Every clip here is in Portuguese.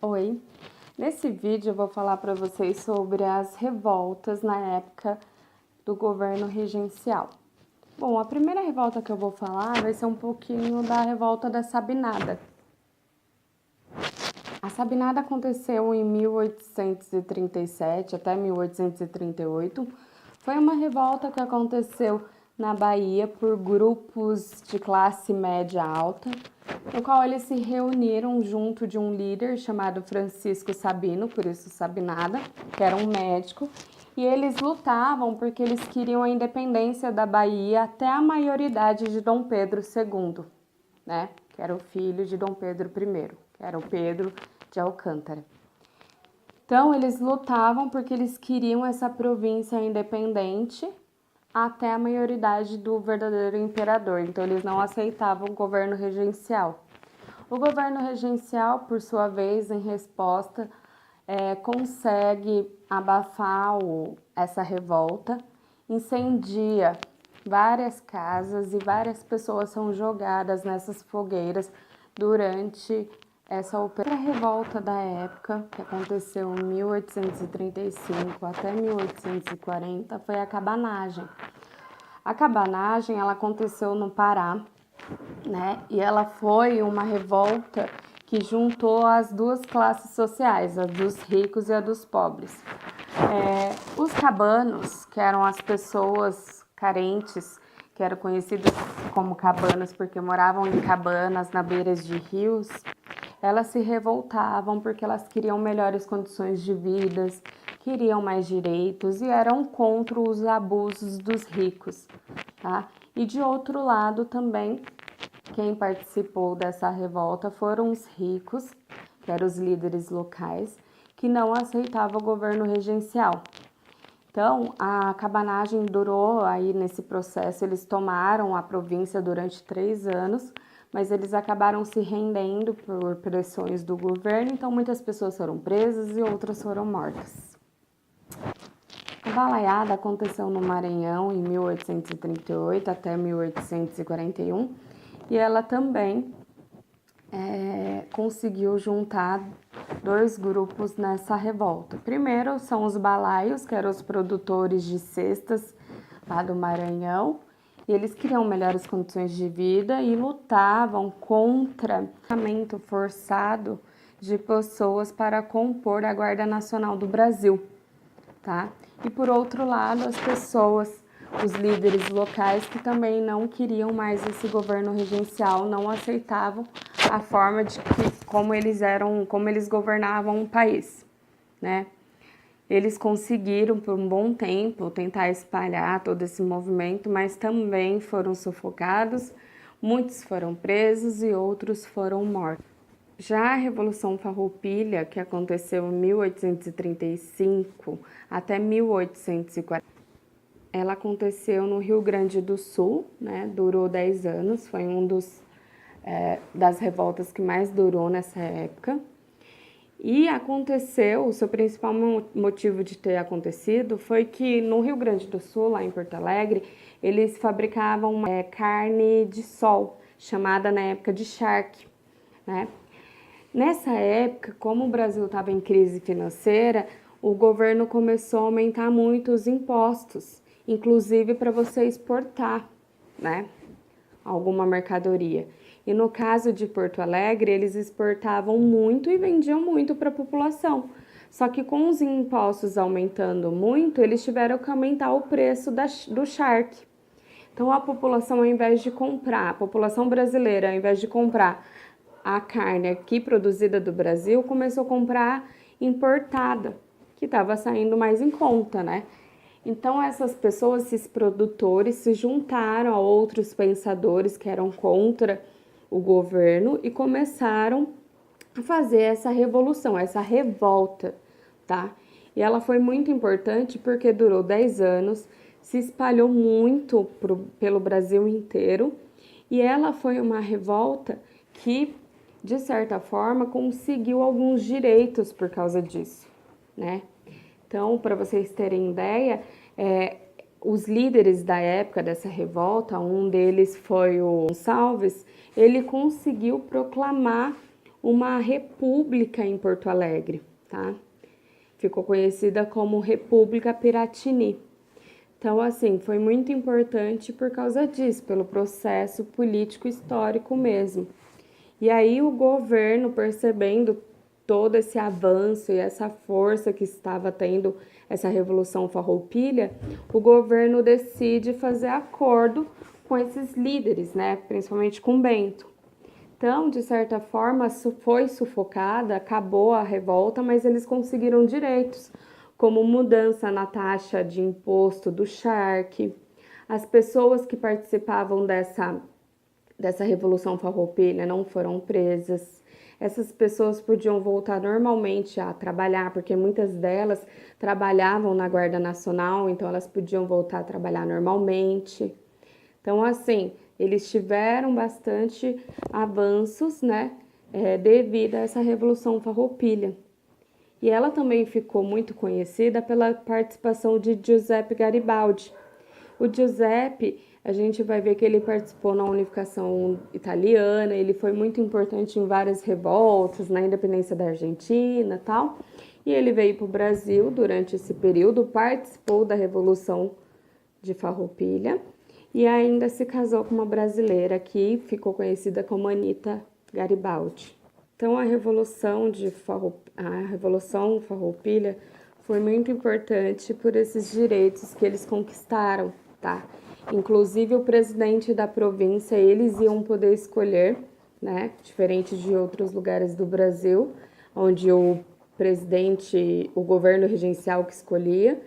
Oi, nesse vídeo eu vou falar para vocês sobre as revoltas na época do governo regencial. Bom, a primeira revolta que eu vou falar vai ser um pouquinho da revolta da Sabinada. A Sabinada aconteceu em 1837 até 1838. Foi uma revolta que aconteceu na Bahia por grupos de classe média alta, no qual eles se reuniram junto de um líder chamado Francisco Sabino, por isso Sabinada, que era um médico, e eles lutavam porque eles queriam a independência da Bahia até a maioridade de Dom Pedro II, né? Que era o filho de Dom Pedro I, que era o Pedro de Alcântara. Então, eles lutavam porque eles queriam essa província independente até a maioridade do verdadeiro imperador. Então, eles não aceitavam o governo regencial. O governo regencial, por sua vez, em resposta, consegue abafar essa revolta, incendia várias casas e várias pessoas são jogadas nessas fogueiras durante essa outra revolta da época, que aconteceu em 1835 até 1840, foi a cabanagem. A cabanagem, ela aconteceu no Pará, né? E ela foi uma revolta que juntou as duas classes sociais, a dos ricos e a dos pobres. Os cabanos, que eram as pessoas carentes, que eram conhecidas como cabanas porque moravam em cabanas na beiras de rios, elas se revoltavam porque elas queriam melhores condições de vida, queriam mais direitos e eram contra os abusos dos ricos, tá? E de outro lado também, quem participou dessa revolta foram os ricos, que eram os líderes locais, que não aceitavam o governo regencial. Então, a cabanagem durou aí nesse processo, eles tomaram a província durante 3 anos, mas eles acabaram se rendendo por pressões do governo, então muitas pessoas foram presas e outras foram mortas. A balaiada aconteceu no Maranhão em 1838 até 1841 e ela também conseguiu juntar 2 grupos nessa revolta. Primeiro são os balaios, que eram os produtores de cestas lá do Maranhão, e eles queriam melhores condições de vida e lutavam contra o tratamento forçado de pessoas para compor a Guarda Nacional do Brasil, tá? E por outro lado, as pessoas, os líderes locais que também não queriam mais esse governo regencial, não aceitavam a forma de como eles governavam o país, né? Eles conseguiram por um bom tempo tentar espalhar todo esse movimento, mas também foram sufocados, muitos foram presos e outros foram mortos. Já a Revolução Farroupilha, que aconteceu em 1835 até 1840, ela aconteceu no Rio Grande do Sul, né? Durou 10 anos, foi das revoltas que mais durou nessa época. E aconteceu, o seu principal motivo de ter acontecido foi que no Rio Grande do Sul, lá em Porto Alegre, eles fabricavam uma carne de sol, chamada na época de charque, né? Nessa época, como o Brasil estava em crise financeira, o governo começou a aumentar muito os impostos, inclusive para você exportar, né, alguma mercadoria. E no caso de Porto Alegre, eles exportavam muito e vendiam muito para a população. Só que com os impostos aumentando muito, eles tiveram que aumentar o preço do charque. Então a população, ao invés de comprar, a população brasileira, ao invés de comprar a carne aqui produzida do Brasil, começou a comprar importada, que estava saindo mais em conta, né? Então essas pessoas, esses produtores, se juntaram a outros pensadores que eram contra o governo e começaram a fazer essa revolução, essa revolta, tá? E ela foi muito importante porque durou 10 anos, se espalhou muito pelo Brasil inteiro e ela foi uma revolta que, de certa forma, conseguiu alguns direitos por causa disso, né? Então, para vocês terem ideia, os líderes da época dessa revolta, um deles foi o Gonçalves, ele conseguiu proclamar uma república em Porto Alegre, tá? Ficou conhecida como República Piratini. Então, assim, foi muito importante por causa disso, pelo processo político histórico mesmo. E aí o governo, percebendo todo esse avanço e essa força que estava tendo essa Revolução Farroupilha, o governo decide fazer acordo com esses líderes, né, principalmente com Bento. Então, de certa forma, foi sufocada, acabou a revolta, mas eles conseguiram direitos, como mudança na taxa de imposto do charque. As pessoas que participavam dessa Revolução Farroupilha não foram presas. Essas pessoas podiam voltar normalmente a trabalhar, porque muitas delas trabalhavam na Guarda Nacional, então elas podiam voltar a trabalhar normalmente. Então, assim, eles tiveram bastante avanços, né, devido a essa Revolução Farroupilha. E ela também ficou muito conhecida pela participação de Giuseppe Garibaldi. O Giuseppe, a gente vai ver que ele participou na unificação italiana, ele foi muito importante em várias revoltas, na independência da Argentina e tal. E ele veio para o Brasil durante esse período, participou da Revolução de Farroupilha e ainda se casou com uma brasileira que ficou conhecida como Anita Garibaldi. Então, a Revolução Farroupilha foi muito importante por esses direitos que eles conquistaram, tá? Inclusive, o presidente da província, eles iam poder escolher, né? Diferente de outros lugares do Brasil, onde o governo regencial que escolhia.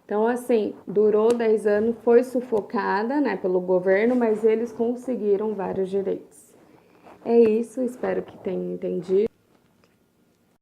Então, assim, durou 10 anos, foi sufocada, né, pelo governo, mas eles conseguiram vários direitos. É isso, espero que tenham entendido.